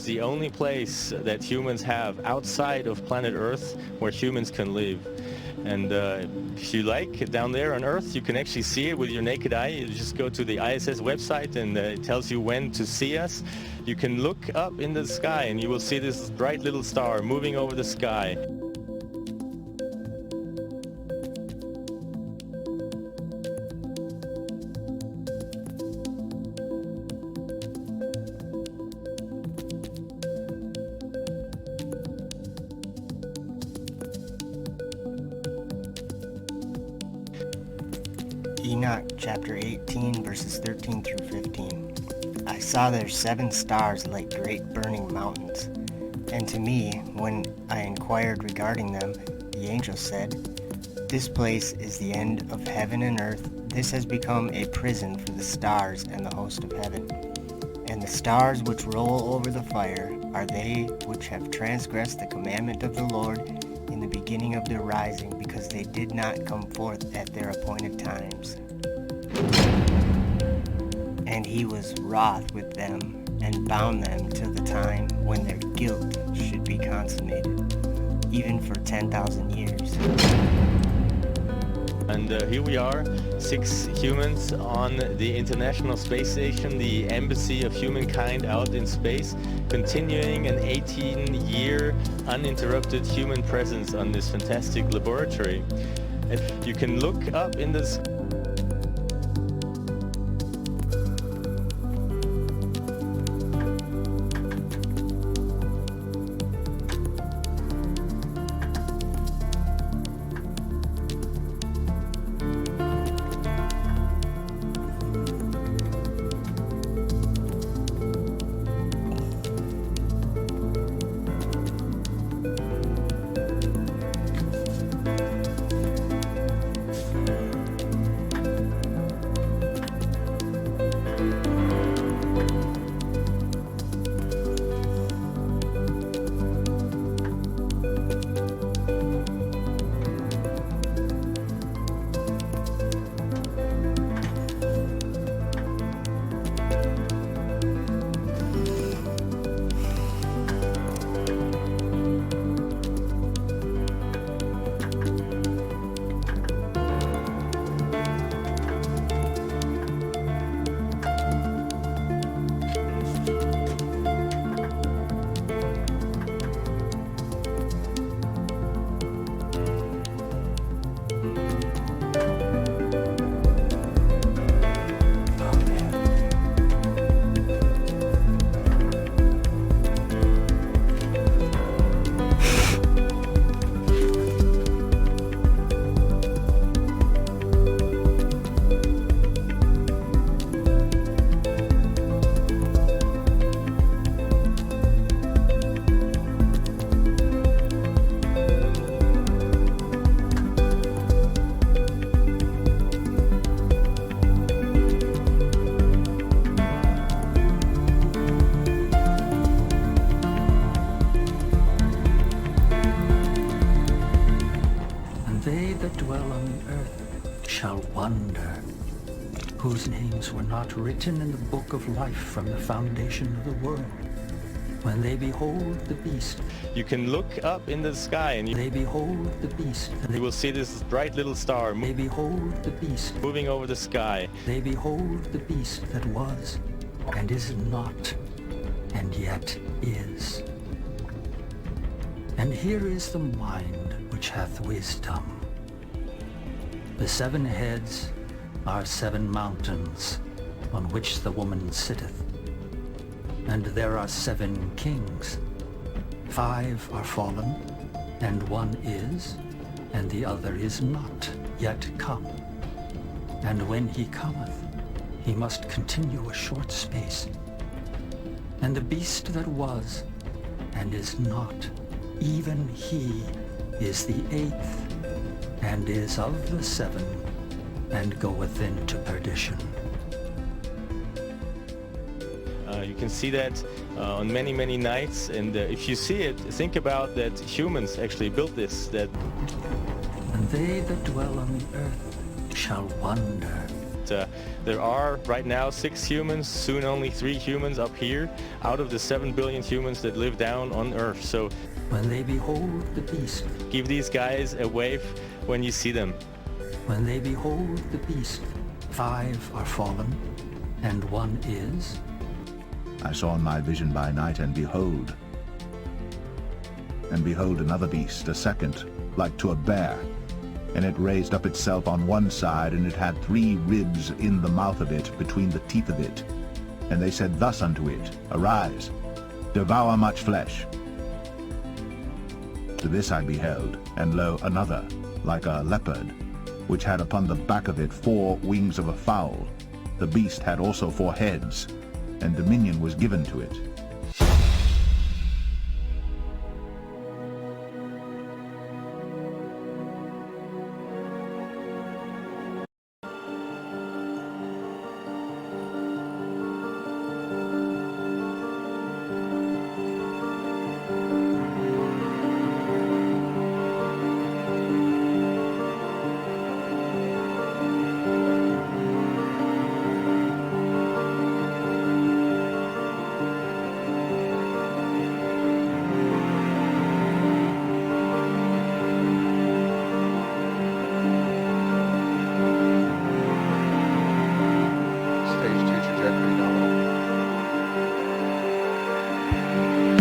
the only place that humans have outside of planet Earth where humans can live. And if you like, down there on Earth, you can actually see it with your naked eye. You just go to the ISS website and it tells you when to see us. You can look up in the sky and you will see this bright little star moving over the sky. Enoch chapter 18 verses 13 through 15. I saw there 7 stars like great burning mountains. And to me, when I inquired regarding them, the angel said, "This place is the end of heaven and earth. This has become a prison for the stars and the host of heaven. And the stars which roll over the fire are they which have transgressed the commandment of the Lord in the beginning of their rising, because they did not come forth at their appointed times. And he was wroth with them, and bound them till the time when their guilt should be consummated, even for 10,000 years." And here we are, 6 humans on the International Space Station, the embassy of humankind out in space, continuing an 18-year uninterrupted human presence on this fantastic laboratory. And you can look up in the sky. shall wonder, whose names were not written in the book of life from the foundation of the world. When they behold the beast, you can look up in the sky and they behold the beast. You will see this bright little star They behold the beast. moving over the sky. They behold the beast that was, and is not, and yet is. And here is the mind which hath wisdom. The 7 heads are 7 mountains on which the woman sitteth. And there are 7 kings. 5 are fallen, and 1 is, and the other is not yet come. And when he cometh, he must continue a short space. And the beast that was, and is not, even he is the 8th, and is of the 7, and goeth into perdition. You can see that on many, many nights, and if you see it, think about that humans actually built this. That And they that dwell on the earth shall wonder, But there are right now 6 humans, soon only 3 humans up here, out of the 7 billion humans that live down on Earth. So When they behold the beast, give these guys a wave when you see them. when they behold the beast, 5 are fallen, and 1 is. I saw in my vision by night, and behold another beast, a second, like to a bear. And it raised up itself on one side, and it had 3 ribs in the mouth of it, between the teeth of it. And they said thus unto it, Arise, devour much flesh. To this I beheld, and lo, another, like a leopard, which had upon the back of it 4 wings of a fowl. The beast had also 4 heads, and dominion was given to it.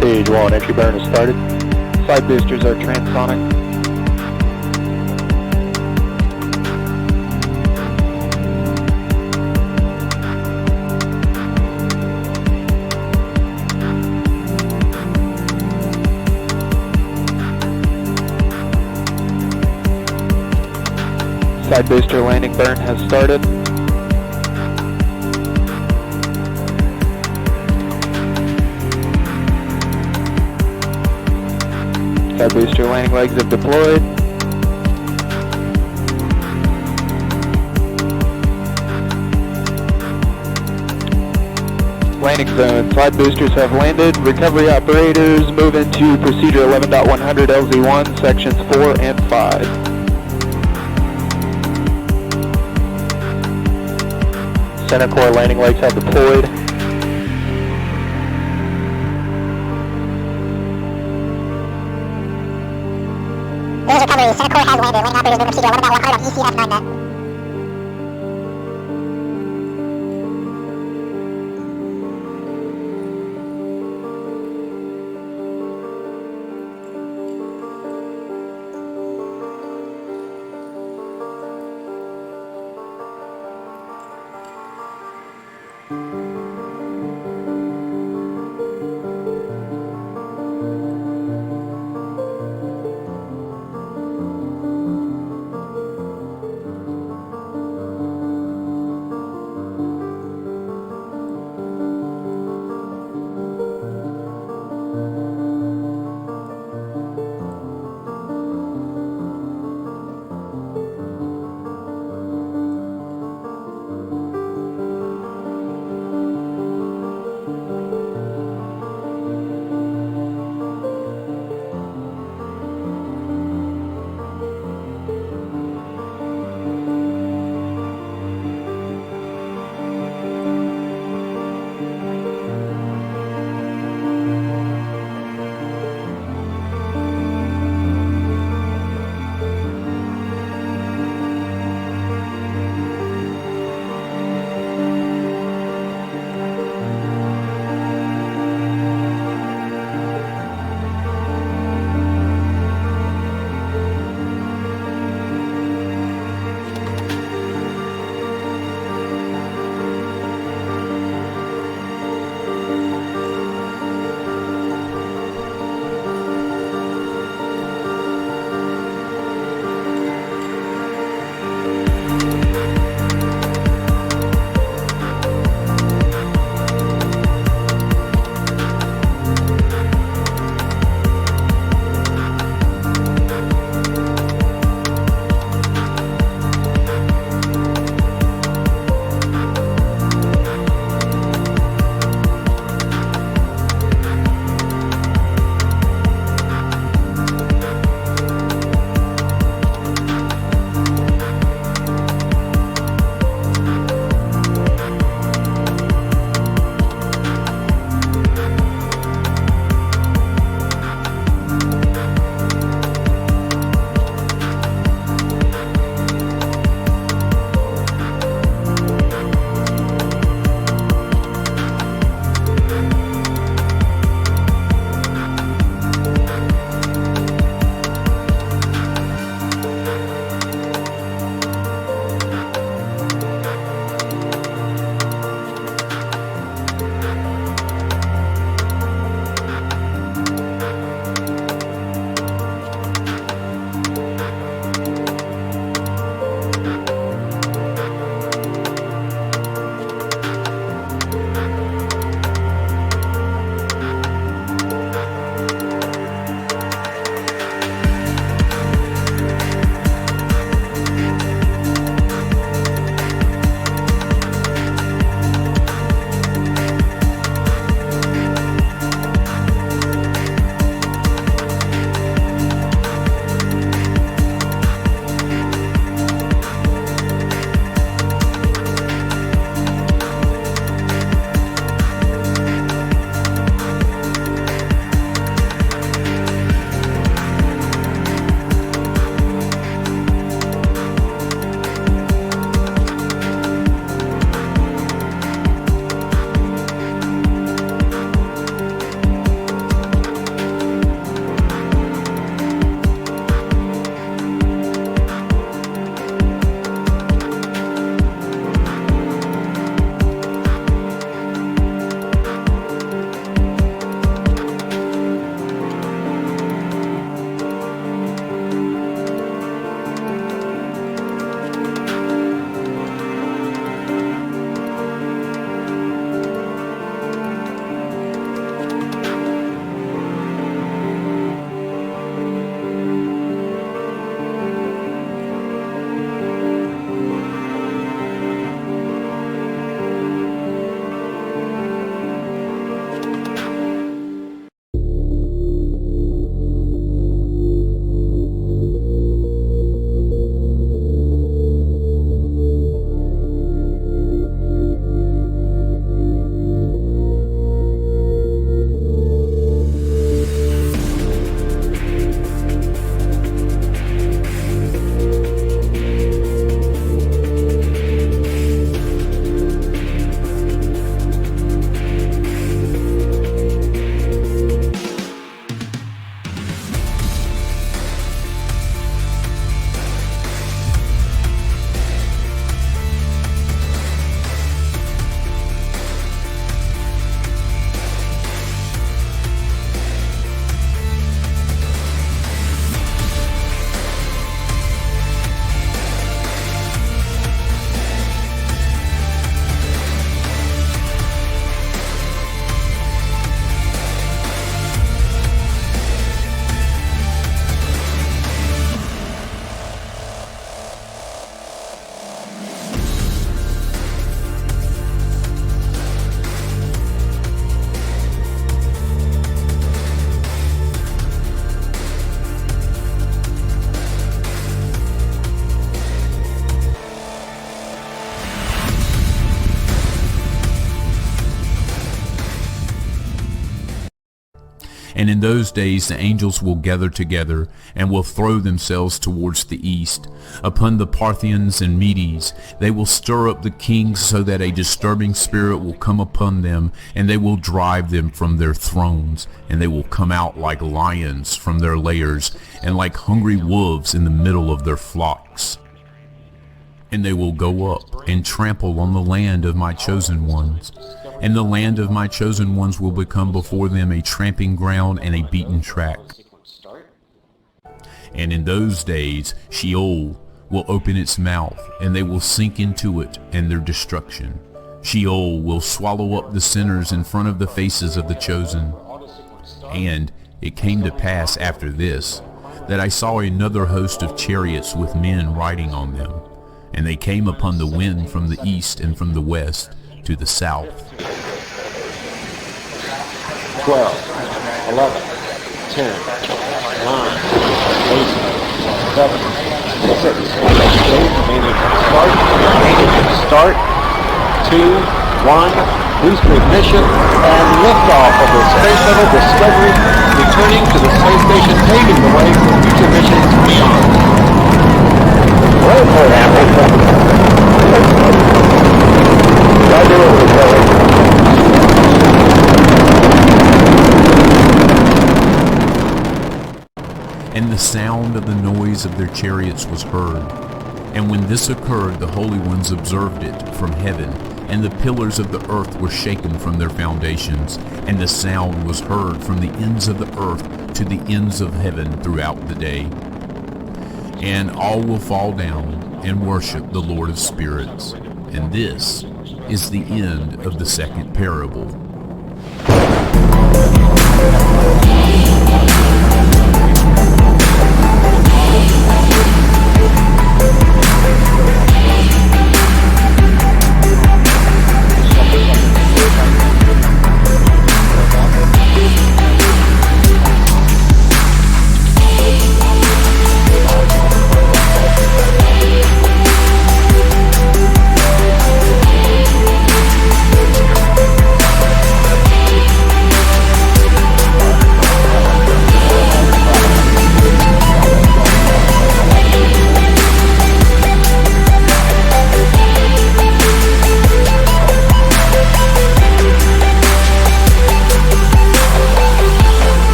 Stage 1, entry burn has started. Side boosters are transonic. Side booster landing burn has started. Side booster landing legs have deployed. Landing zone. Side boosters have landed. Recovery operators move into procedure 11.100 LZ1, sections 4 and 5. Center core landing legs have deployed. This is recovery. Center core has landed. Landing operators move procedure 11.100 on ECF 9 net. And in those days the angels will gather together, and will throw themselves towards the east. Upon the Parthians and Medes they will stir up the kings, so that a disturbing spirit will come upon them, and they will drive them from their thrones. And they will come out like lions from their lairs, and like hungry wolves in the middle of their flocks. And they will go up and trample on the land of my chosen ones. And the land of my chosen ones will become before them a tramping ground and a beaten track. And in those days Sheol will open its mouth, and they will sink into it and their destruction. Sheol will swallow up the sinners in front of the faces of the chosen. And it came to pass after this, that I saw another host of chariots with men riding on them. And they came upon the wind from the east and from the west to the south. 12, 11, 10, 9, 8, 7, 6, start, 2, 1, booster ignition, and liftoff of the Space Shuttle Discovery, returning to the space station, paving the way for future missions beyond. And the sound of the noise of their chariots was heard. And when this occurred, the holy ones observed it from heaven, and the pillars of the earth were shaken from their foundations, and the sound was heard from the ends of the earth to the ends of heaven throughout the day. And all will fall down and worship the Lord of spirits. And this is the end of the second parable.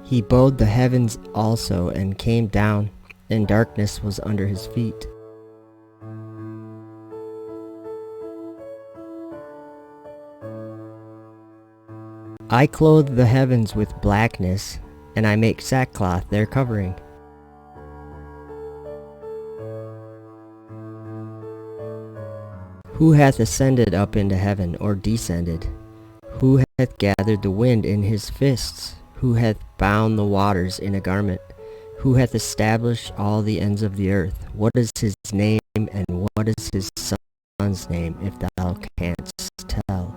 He bowed the heavens also, and came down, and darkness was under his feet. I clothe the heavens with blackness, and I make sackcloth their covering. Who hath ascended up into heaven, or descended? Who hath gathered the wind in his fists? Who hath bound the waters in a garment? Who hath established all the ends of the earth? What is his name, and what is his son's name, if thou canst tell?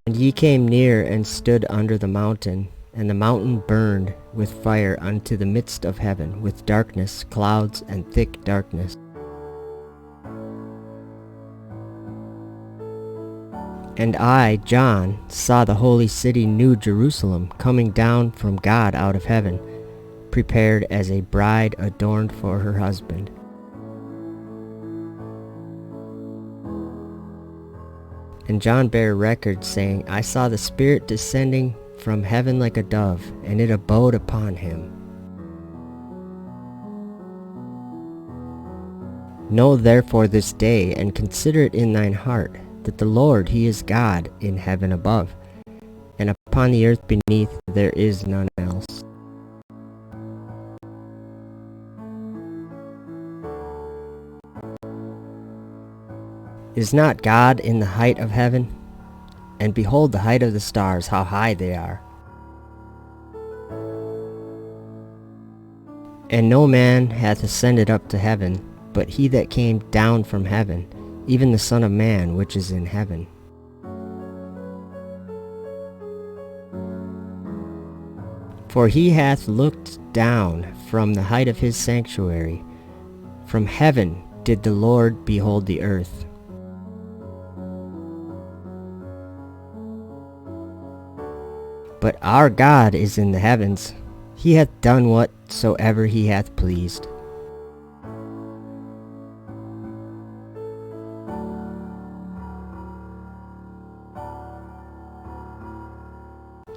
And ye came near and stood under the mountain, and the mountain burned with fire unto the midst of heaven, with darkness, clouds, and thick darkness. And I, John, saw the holy city New Jerusalem coming down from God out of heaven, prepared as a bride adorned for her husband. And John bare record, saying, I saw the Spirit descending from heaven like a dove, and it abode upon him. Know therefore this day, and consider it in thine heart, that the Lord, he is God in heaven above, and upon the earth beneath there is none else. Is not God in the height of heaven? And behold the height of the stars, how high they are. And no man hath ascended up to heaven, but he that came down from heaven, even the Son of Man which is in heaven. For he hath looked down from the height of his sanctuary. From heaven did the Lord behold the earth. But our God is in the heavens. He hath done whatsoever he hath pleased.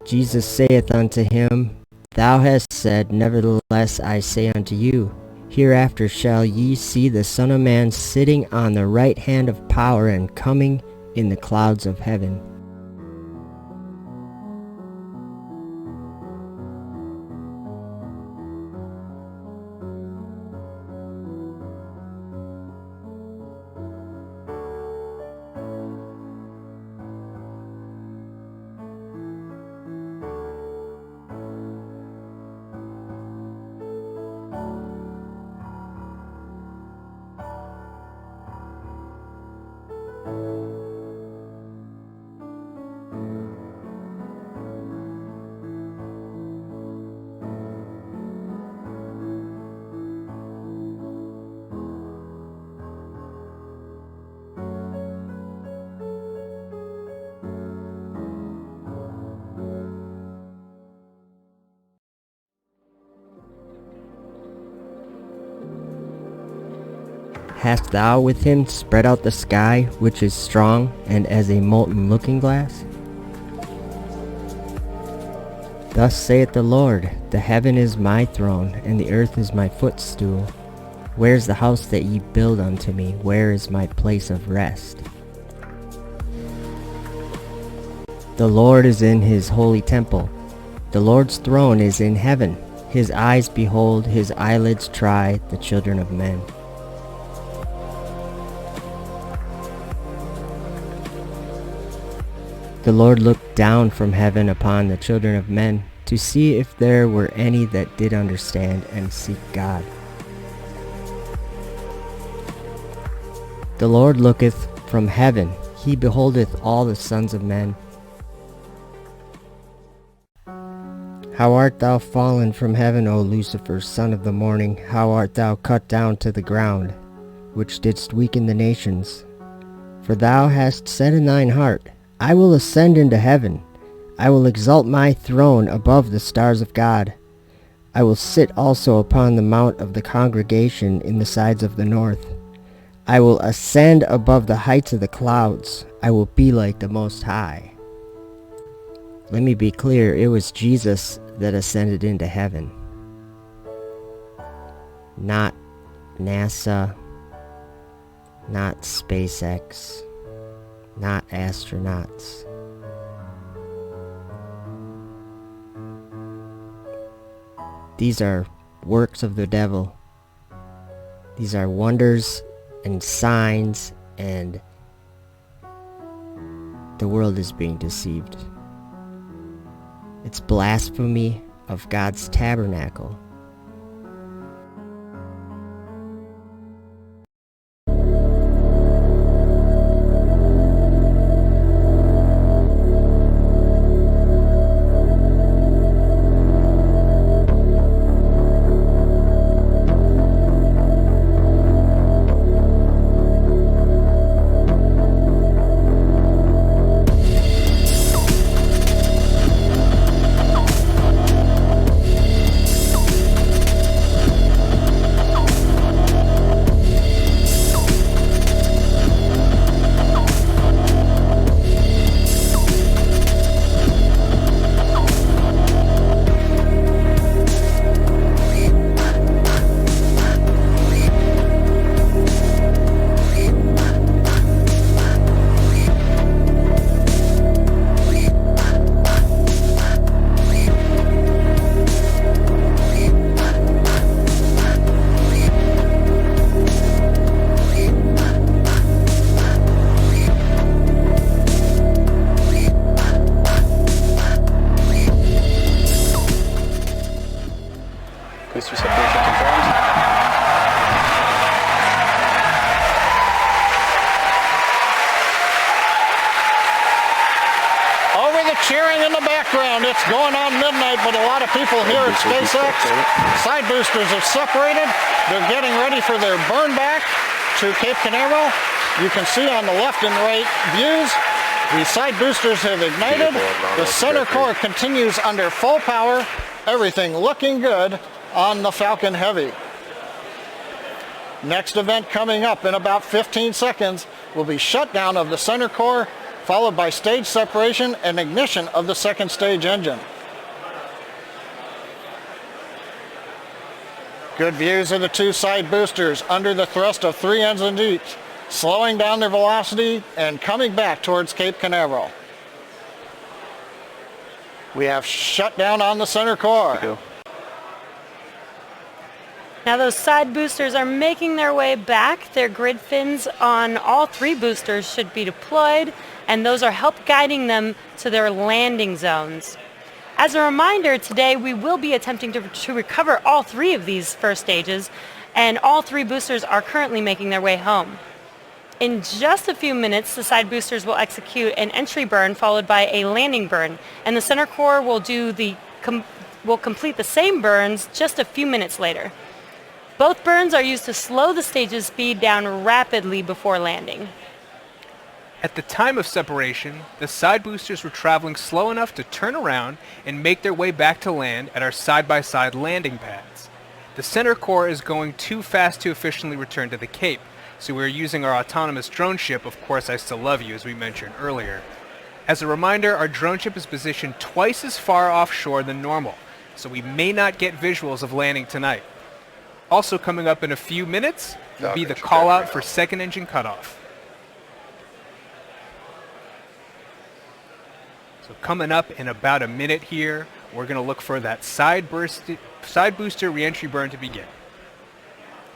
Jesus saith unto him, Thou hast said, nevertheless I say unto you, hereafter shall ye see the Son of Man sitting on the right hand of power and coming in the clouds of heaven. Hast thou with him spread out the sky, which is strong, and as a molten looking-glass? Thus saith the Lord, The heaven is my throne, and the earth is my footstool. Where is the house that ye build unto me? Where is my place of rest? The Lord is in his holy temple. The Lord's throne is in heaven. His eyes behold, his eyelids try the children of men. The Lord looked down from heaven upon the children of men, to see if there were any that did understand and seek God. The Lord looketh from heaven, he beholdeth all the sons of men. How art thou fallen from heaven, O Lucifer, son of the morning? How art thou cut down to the ground, which didst weaken the nations? For thou hast said in thine heart, I will ascend into heaven. I will exalt my throne above the stars of God. I will sit also upon the mount of the congregation in the sides of the north. I will ascend above the heights of the clouds. I will be like the Most High. Let me be clear, it was Jesus that ascended into heaven, not NASA, not SpaceX, not astronauts. These are works of the devil. These are wonders and signs, and the world is being deceived. It's blasphemy of God's tabernacle. Booster separation confirmed. Over the cheering in the background, it's going on midnight, but a lot of people here at SpaceX. Side boosters have separated. They're getting ready for their burn back to Cape Canaveral. You can see on the left and right views, the side boosters have ignited. The center core continues under full power. Everything looking good on the Falcon Heavy. Next event coming up in about 15 seconds will be shutdown of the center core, followed by stage separation and ignition of the second stage engine. Good views of the two side boosters under the thrust of 3 engines each, slowing down their velocity and coming back towards Cape Canaveral. We have shutdown on the center core. Now those side boosters are making their way back. Their grid fins on all 3 boosters should be deployed, and those are help guiding them to their landing zones. As a reminder, today we will be attempting to recover all 3 of these first stages, and all 3 boosters are currently making their way home. In just a few minutes, the side boosters will execute an entry burn followed by a landing burn, and the center core will complete the same burns just a few minutes later. Both burns are used to slow the stage's speed down rapidly before landing. At the time of separation, the side boosters were traveling slow enough to turn around and make their way back to land at our side-by-side landing pads. The center core is going too fast to efficiently return to the Cape, so we're using our autonomous drone ship, Of Course I Still Love You, as we mentioned earlier. As a reminder, our drone ship is positioned twice as far offshore than normal, so we may not get visuals of landing tonight. Also coming up in a few minutes will be the call out for second engine cutoff. So coming up in about a minute here, we're going to look for that side booster reentry burn to begin.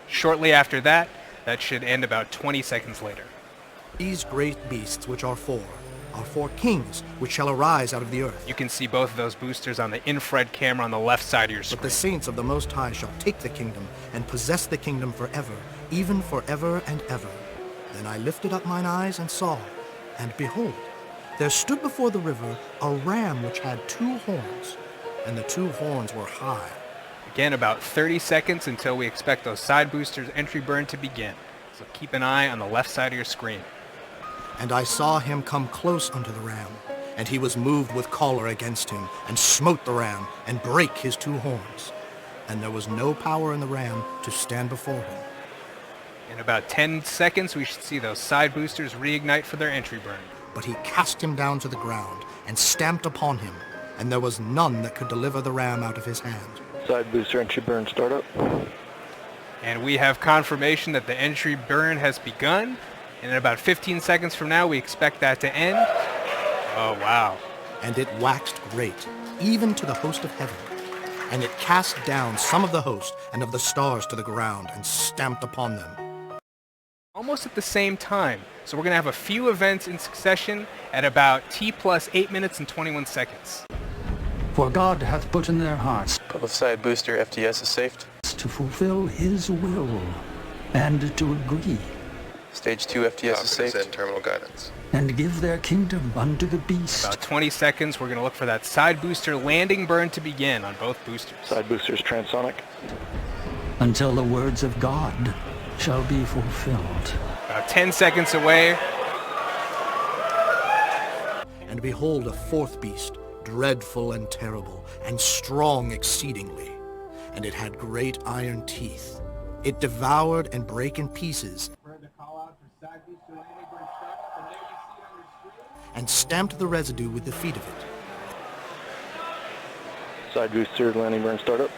Shortly after that, that should end about 20 seconds later. These great beasts which are 4 kings which shall arise out of the earth. You can see both of those boosters on the infrared camera on the left side of your screen. But the saints of the Most High shall take the kingdom and possess the kingdom forever, even forever and ever. Then I lifted up mine eyes and saw, and behold, there stood before the river a ram which had 2 horns, and the 2 horns were high. Again, about 30 seconds until we expect those side boosters entry burn to begin. So keep an eye on the left side of your screen. And I saw him come close unto the ram, and he was moved with choler against him, and smote the ram, and brake his 2 horns. And there was no power in the ram to stand before him. In about 10 seconds, we should see those side boosters reignite for their entry burn. But he cast him down to the ground, and stamped upon him, and there was none that could deliver the ram out of his hand. Side booster entry burn startup. And we have confirmation that the entry burn has begun. And in about 15 seconds from now, we expect that to end. Oh, wow. And it waxed great, even to the host of heaven. And it cast down some of the host and of the stars to the ground and stamped upon them. Almost at the same time. So we're going to have a few events in succession at about T plus 8 minutes and 21 seconds. For God hath put in their hearts Public side booster FTS is safe. to fulfill his will and to agree Stage 2 FTS is safe. And terminal guidance. and give their kingdom unto the beast. About 20 seconds, we're going to look for that side booster landing burn to begin on both boosters. Side boosters transonic. Until the words of God shall be fulfilled. About 10 seconds away. And behold, a fourth beast, dreadful and terrible, and strong exceedingly. And it had great iron teeth. It devoured and brake in pieces, and stamped the residue with the feet of it. Side booster landing burn startup.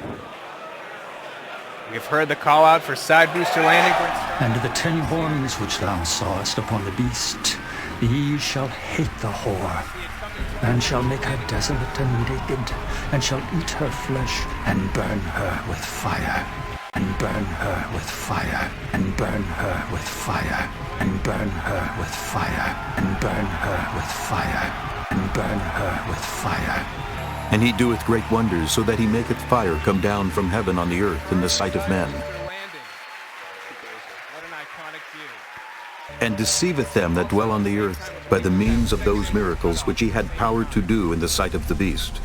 We've heard the call out for side booster landing burn. And the 10 horns which thou sawest upon the beast, ye shall hate the whore, and shall make her desolate and naked, and shall eat her flesh, and burn her with fire, and burn her with fire, and burn her with fire, and burn her with fire, and burn her with fire, and burn her with fire. And he doeth great wonders, so that he maketh fire come down from heaven on the earth in the sight of men. And deceiveth them that dwell on the earth by the means of those miracles which he had power to do in the sight of the beast.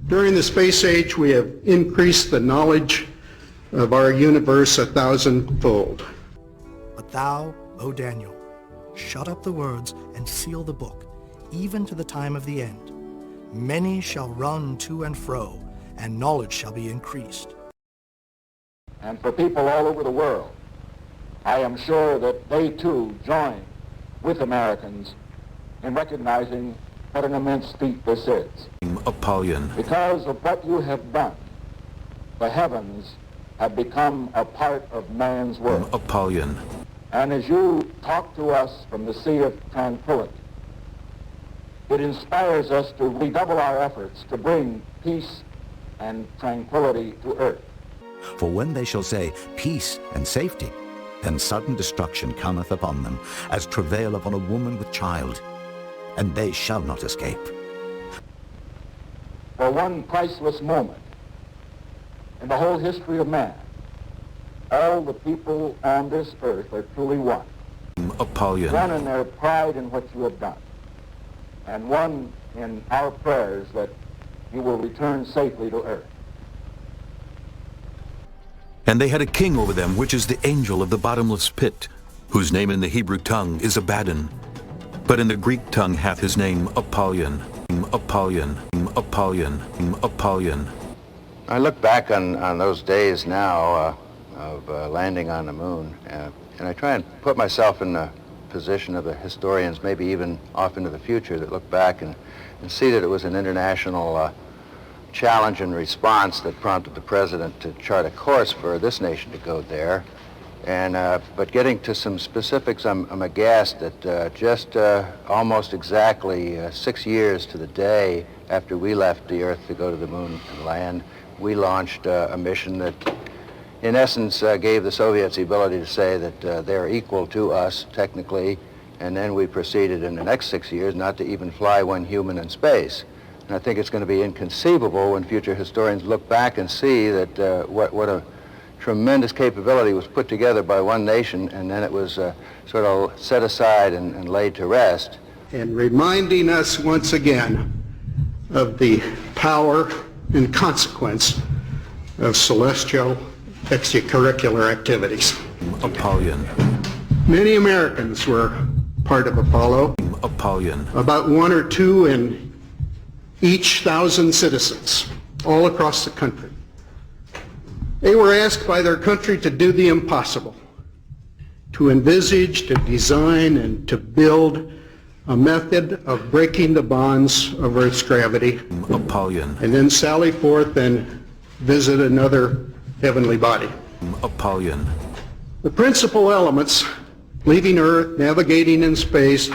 During the space age, we have increased the knowledge of our universe 1,000-fold. But thou, O Daniel, shut up the words and seal the book, even to the time of the end. Many shall run to and fro, and knowledge shall be increased. And for people all over the world, I am sure that they too join with Americans in recognizing what an immense feat this is. Apollyon. Because of what you have done, the heavens have become a part of man's world. Apollyon. And as you talk to us from the sea of tranquility, it inspires us to redouble our efforts to bring peace and tranquility to earth. For when they shall say, peace and safety, then sudden destruction cometh upon them, as travail upon a woman with child, and they shall not escape. For one priceless moment in the whole history of man, all the people on this earth are truly one. Apollyon. One in their pride in what you have done, and one in our prayers that you will return safely to earth. And they had a king over them, which is the angel of the bottomless pit, whose name in the Hebrew tongue is Abaddon, but in the Greek tongue hath his name Apollyon. Apollyon. Apollyon. Apollyon. I look back on those days now of landing on the moon, and I try and put myself in the position of the historians, maybe even off into the future, that look back and see that it was an international challenge and response that prompted the president to chart a course for this nation to go there. And but getting to some specifics, I'm aghast that just almost exactly 6 years to the day after we left the Earth to go to the moon and land, we launched a mission that in essence gave the Soviets the ability to say that they're equal to us technically, and then we proceeded in the next 6 years not to even fly one human in space. And I think it's going to be inconceivable when future historians look back and see that what a tremendous capability was put together by one nation, and then it was sort of set aside and laid to rest. And reminding us once again of the power and consequence of celestial extracurricular activities. Apollyon. Many Americans were part of Apollo. Apollyon. About 1 or 2 in each 1,000 citizens, all across the country. They were asked by their country to do the impossible, to envisage, to design, and to build a method of breaking the bonds of Earth's gravity, Apollyon, and then sally forth and visit another heavenly body. Apollyon, The principal elements, leaving Earth, navigating in space,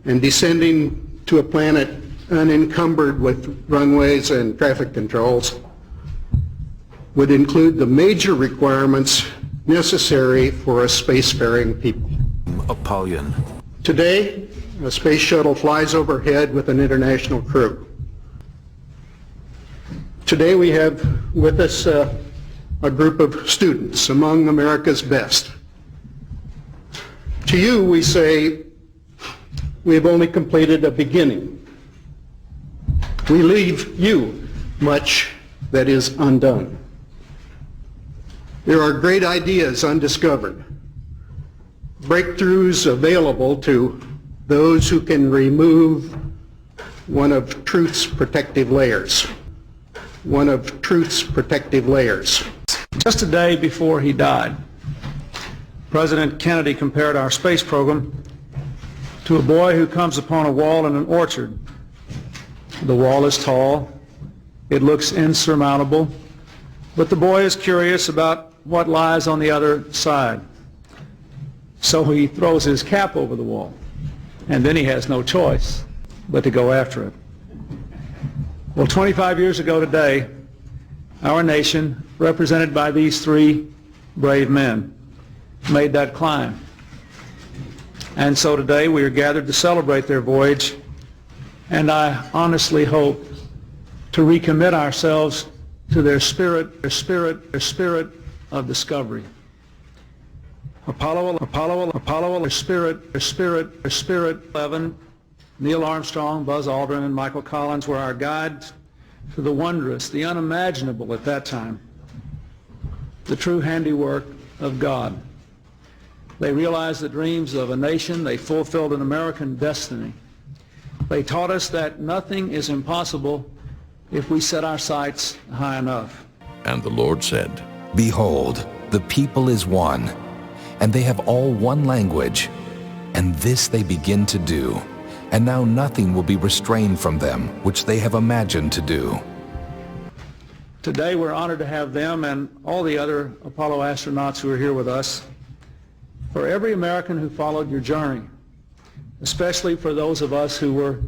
and descending to a planet unencumbered with runways and traffic controls, would include the major requirements necessary for a spacefaring people. Apollyon. Today, a space shuttle flies overhead with an international crew. Today we have with us a group of students among America's best. To you we say, we have only completed a beginning. We leave you much that is undone. There are great ideas undiscovered, breakthroughs available to those who can remove one of truth's protective layers. One of truth's protective layers. Just a day before he died, President Kennedy compared our space program to a boy who comes upon a wall in an orchard. The wall is tall, it looks insurmountable, but the boy is curious about what lies on the other side. So he throws his cap over the wall, and then he has no choice but to go after it. Well, 25 years ago today, our nation, represented by these three brave men, made that climb. And so today we are gathered to celebrate their voyage, and I honestly hope to recommit ourselves to their spirit of discovery. Apollo, their spirit 11, Neil Armstrong, Buzz Aldrin, and Michael Collins were our guides to the wondrous, the unimaginable at that time, the true handiwork of God. They realized the dreams of a nation. They fulfilled an American destiny. They taught us that nothing is impossible if we set our sights high enough. And the Lord said, Behold, the people is one, and they have all one language, and this they begin to do. And now nothing will be restrained from them, which they have imagined to do. Today we're honored to have them and all the other Apollo astronauts who are here with us. For every American who followed your journey, especially for those of us who were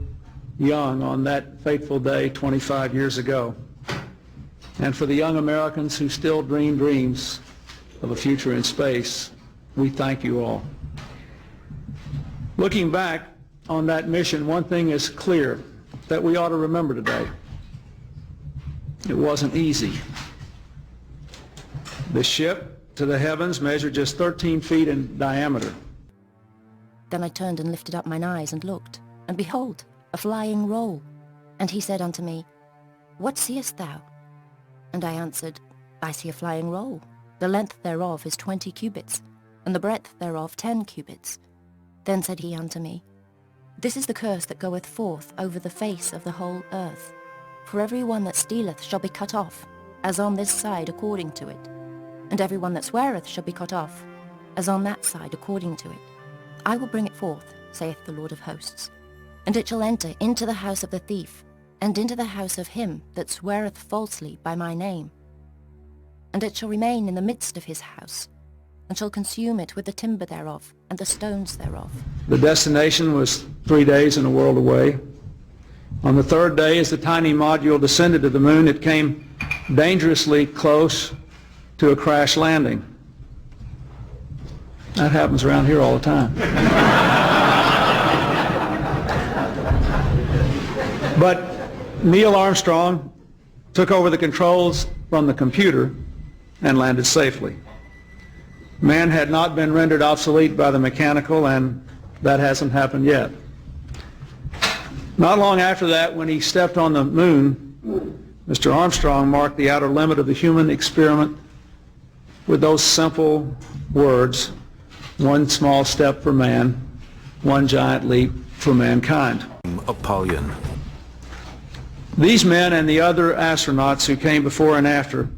young on that fateful day 25 years ago, and for the young Americans who still dream dreams of a future in space, we thank you all. Looking back on that mission, one thing is clear that we ought to remember today. It wasn't easy. The ship to the heavens measured just 13 feet in diameter. Then I turned and lifted up mine eyes and looked, and behold, a flying roll. And he said unto me, What seest thou? And I answered, I see a flying roll. The length thereof is 20 cubits, and the breadth thereof 10 cubits. Then said he unto me, This is the curse that goeth forth over the face of the whole earth. For every one that stealeth shall be cut off, as on this side according to it. And every one that sweareth shall be cut off, as on that side according to it. I will bring it forth, saith the Lord of hosts. And it shall enter into the house of the thief, and into the house of him that sweareth falsely by my name. And it shall remain in the midst of his house, and shall consume it with the timber thereof, and the stones thereof. The destination was 3 days and a world away. On the third day, as the tiny module descended to the moon, it came dangerously close to a crash landing. That happens around here all the time. But Neil Armstrong took over the controls from the computer and landed safely. Man had not been rendered obsolete by the mechanical, and that hasn't happened yet. Not long after that, when he stepped on the moon, Mr. Armstrong marked the outer limit of the human experiment with those simple words, one small step for man, one giant leap for mankind. Apollyon. These men and the other astronauts who came before and after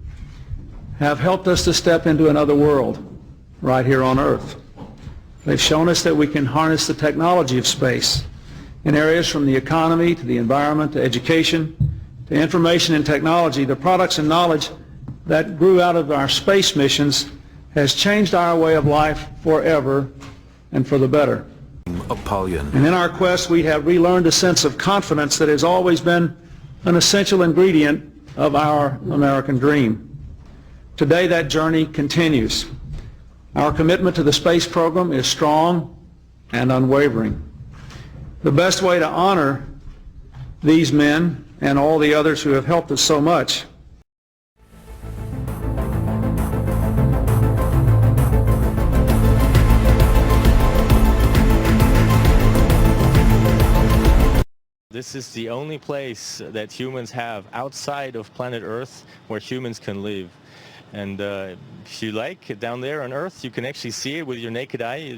have helped us to step into another world right here on Earth. They've shown us that we can harness the technology of space In areas from the economy to the environment to education to information and technology, the products and knowledge that grew out of our space missions has changed our way of life forever and for the better. Apollyon. And in our quest, we have relearned a sense of confidence that has always been an essential ingredient of our American dream. Today, that journey continues. Our commitment to the space program is strong and unwavering. The best way to honor these men and all the others who have helped us so much This is the only place that humans have outside of planet Earth where humans can live. And if you like, down there on Earth, you can actually see it with your naked eye.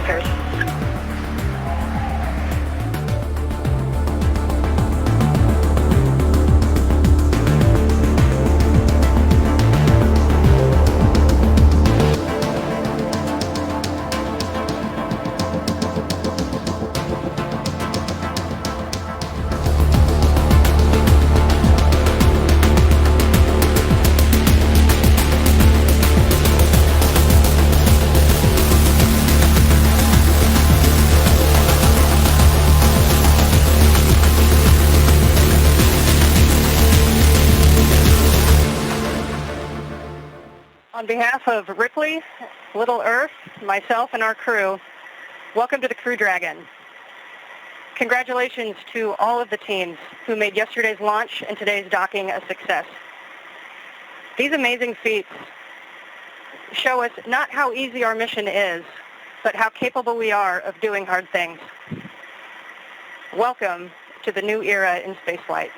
boosters. On behalf of Ripley, Little Earth, myself, and our crew, welcome to the Crew Dragon. Congratulations to all of the teams who made yesterday's launch and today's docking a success. These amazing feats show us not how easy our mission is, but how capable we are of doing hard things. Welcome to the new era in spaceflight.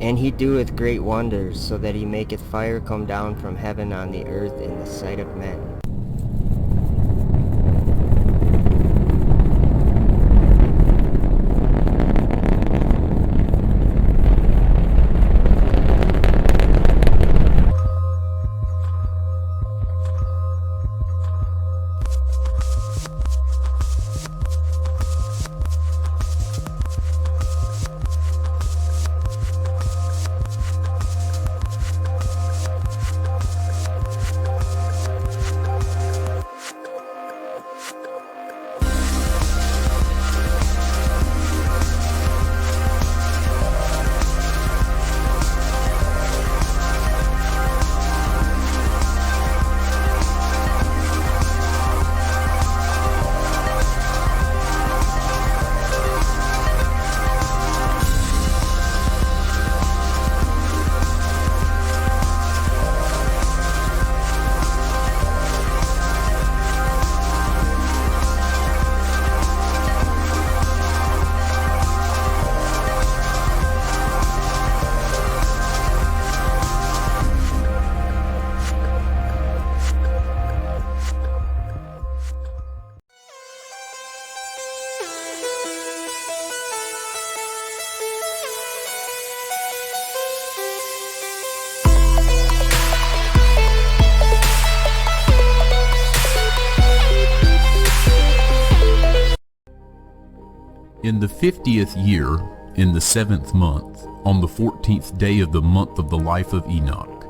And he doeth great wonders, so that he maketh fire come down from heaven on the earth in the sight of men. In the 50th year, in the 7th month, on the 14th day of the month of the life of Enoch,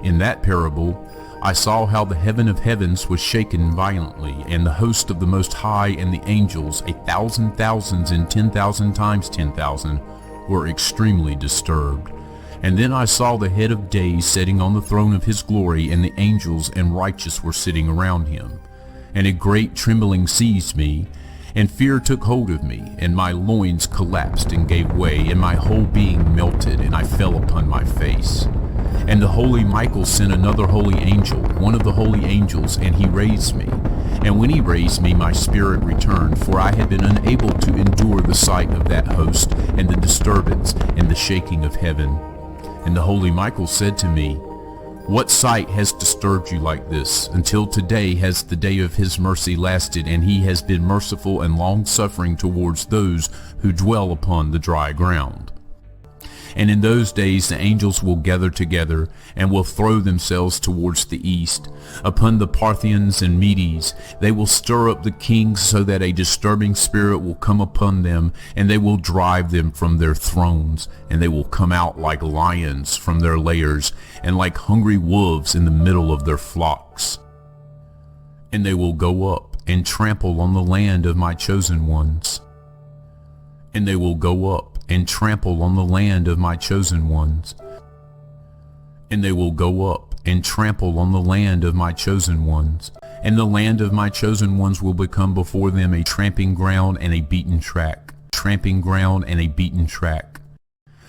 in that parable, I saw how the heaven of heavens was shaken violently, and the host of the Most High and the angels, 1,000 thousands and 10,000 times 10,000, were extremely disturbed. And then I saw the head of days sitting on the throne of his glory, and the angels and righteous were sitting around him. And a great trembling seized me, and fear took hold of me, and my loins collapsed and gave way, and my whole being melted, and I fell upon my face. And the holy Michael sent another holy angel, one of the holy angels, and he raised me. And when he raised me, my spirit returned, for I had been unable to endure the sight of that host, and the disturbance, and the shaking of heaven. And the holy Michael said to me, "What sight has disturbed you like this? Until today has the day of his mercy lasted, and he has been merciful and long-suffering towards those who dwell upon the dry ground." And in those days the angels will gather together, and will throw themselves towards the east. Upon the Parthians and Medes they will stir up the kings, so that a disturbing spirit will come upon them, and they will drive them from their thrones, and they will come out like lions from their lairs, and like hungry wolves in the middle of their flocks. And they will go up and trample on the land of my chosen ones. And they will go up and trample on the land of my chosen ones. And they will go up and trample on the land of my chosen ones. And the land of my chosen ones will become before them a tramping ground and a beaten track, tramping ground and a beaten track.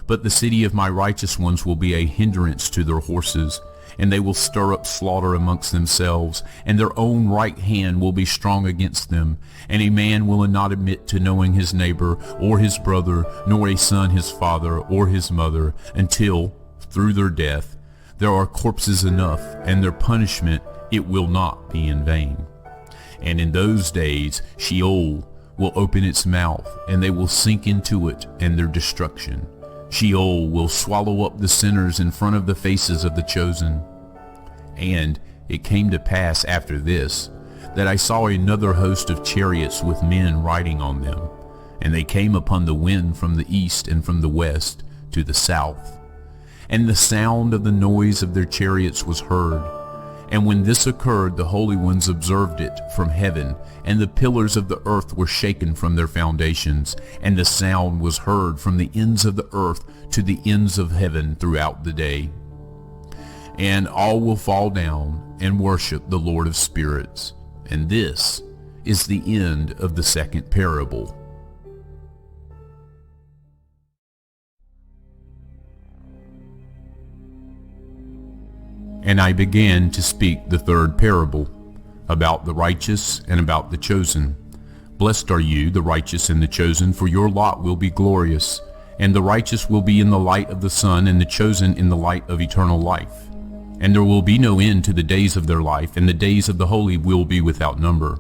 But the city of my righteous ones will be a hindrance to their horses, and they will stir up slaughter amongst themselves, and their own right hand will be strong against them. And a man will not admit to knowing his neighbor, or his brother, nor a son his father, or his mother, until, through their death, there are corpses enough, and their punishment it will not be in vain. And in those days Sheol will open its mouth, and they will sink into it, and their destruction. Sheol will swallow up the sinners in front of the faces of the chosen. And it came to pass after this, that I saw another host of chariots with men riding on them, and they came upon the wind from the east and from the west to the south. And the sound of the noise of their chariots was heard. And when this occurred, the holy ones observed it from heaven, and the pillars of the earth were shaken from their foundations, and the sound was heard from the ends of the earth to the ends of heaven throughout the day. And all will fall down and worship the Lord of spirits. And this is the end of the second parable. And I began to speak the third parable, about the righteous and about the chosen. Blessed are you, the righteous and the chosen, for your lot will be glorious, and the righteous will be in the light of the sun, and the chosen in the light of eternal life. And there will be no end to the days of their life, and the days of the holy will be without number.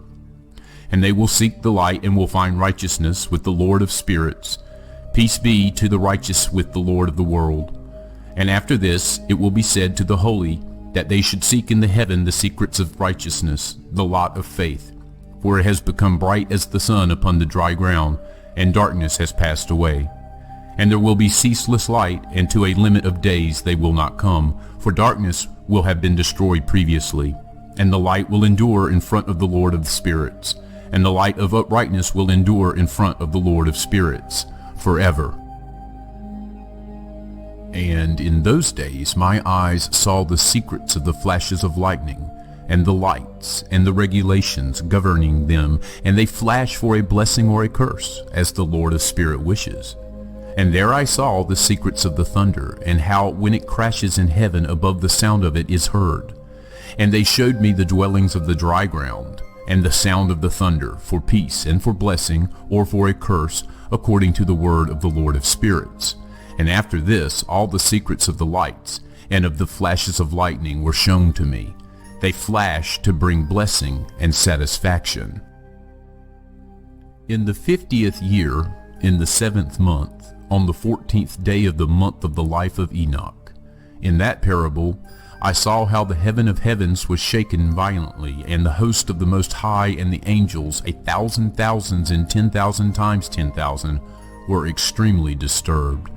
And they will seek the light, and will find righteousness with the Lord of spirits. Peace be to the righteous with the Lord of the world. And after this it will be said to the holy, that they should seek in the heaven the secrets of righteousness, the lot of faith. For it has become bright as the sun upon the dry ground, and darkness has passed away. And there will be ceaseless light, and to a limit of days they will not come, for darkness will have been destroyed previously. And the light will endure in front of the Lord of the spirits, and the light of uprightness will endure in front of the Lord of spirits, forever. And in those days my eyes saw the secrets of the flashes of lightning, and the lights, and the regulations governing them, and they flash for a blessing or a curse, as the Lord of Spirit wishes. And there I saw the secrets of the thunder, and how when it crashes in heaven above the sound of it is heard. And they showed me the dwellings of the dry ground, and the sound of the thunder, for peace and for blessing, or for a curse, according to the word of the Lord of Spirits. And after this all the secrets of the lights, and of the flashes of lightning were shown to me. They flash to bring blessing and satisfaction. In the 50th year, in the 7th month, on the 14th day of the month of the life of Enoch, in that parable I saw how the heaven of heavens was shaken violently, and the host of the Most High and the angels, 1,000 thousands and 10,000 times 10,000, were extremely disturbed.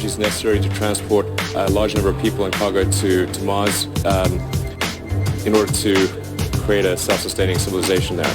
Is necessary to transport a large number of people and cargo to Mars in order to create a self-sustaining civilization there.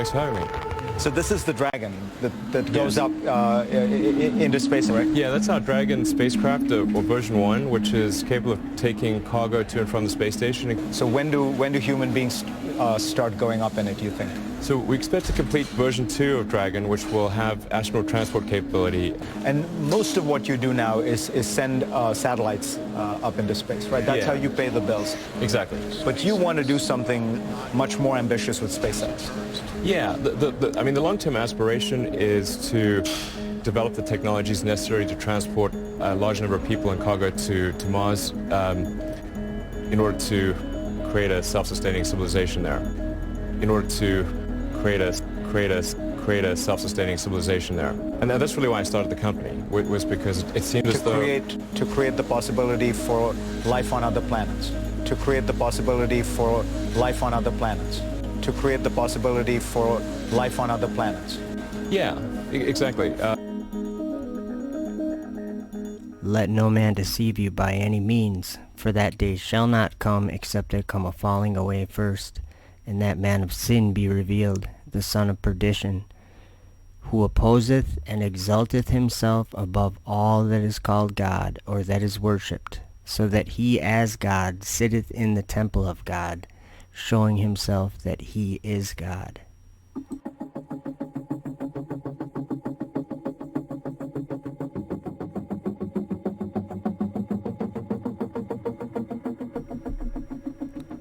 Thanks for having me. So this is the Dragon that goes up into space, right? Yeah, that's our Dragon spacecraft, or version 1, which is capable of taking cargo to and from the space station. So when do human beings start going up in it, you think? So we expect to complete version 2 of Dragon, which will have astronaut transport capability. And most of what you do now is send satellites up into space, right? That's how you pay the bills. Exactly. But you want to do something much more ambitious with SpaceX. Yeah, I mean, the long-term aspiration is to develop the technologies necessary to transport a large number of people and cargo to Mars in order to create a self-sustaining civilization there. In order to create a self-sustaining civilization there. And that's really why I started the company, was because it seemed as though... To create the possibility for life on other planets. To create the possibility for life on other planets. To create the possibility for life on other planets. Yeah, exactly. Let no man deceive you by any means, for that day shall not come except there come a falling away first, and that man of sin be revealed, the son of perdition, who opposeth and exalteth himself above all that is called God, or that is worshipped, so that he as God sitteth in the temple of God, showing himself that he is God.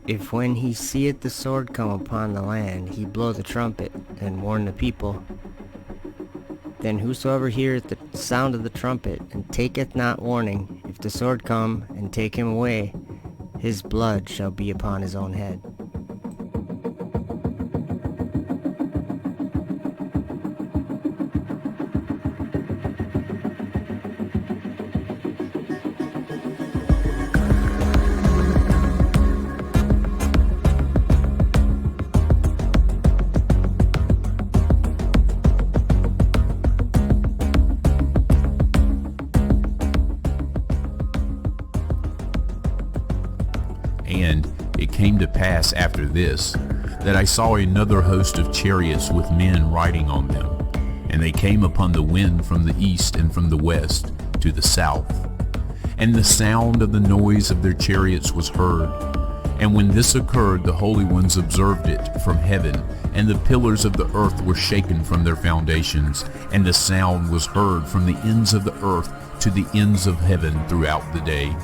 If when he seeth the sword come upon the land, he blow the trumpet, and warn the people, then whosoever heareth the sound of the trumpet, and taketh not warning, if the sword come and take him away, his blood shall be upon his own head. And it came to pass after this, that I saw another host of chariots with men riding on them. And they came upon the wind from the east and from the west to the south. And the sound of the noise of their chariots was heard. And when this occurred, the holy ones observed it from heaven, and the pillars of the earth were shaken from their foundations, and the sound was heard from the ends of the earth to the ends of heaven throughout the day.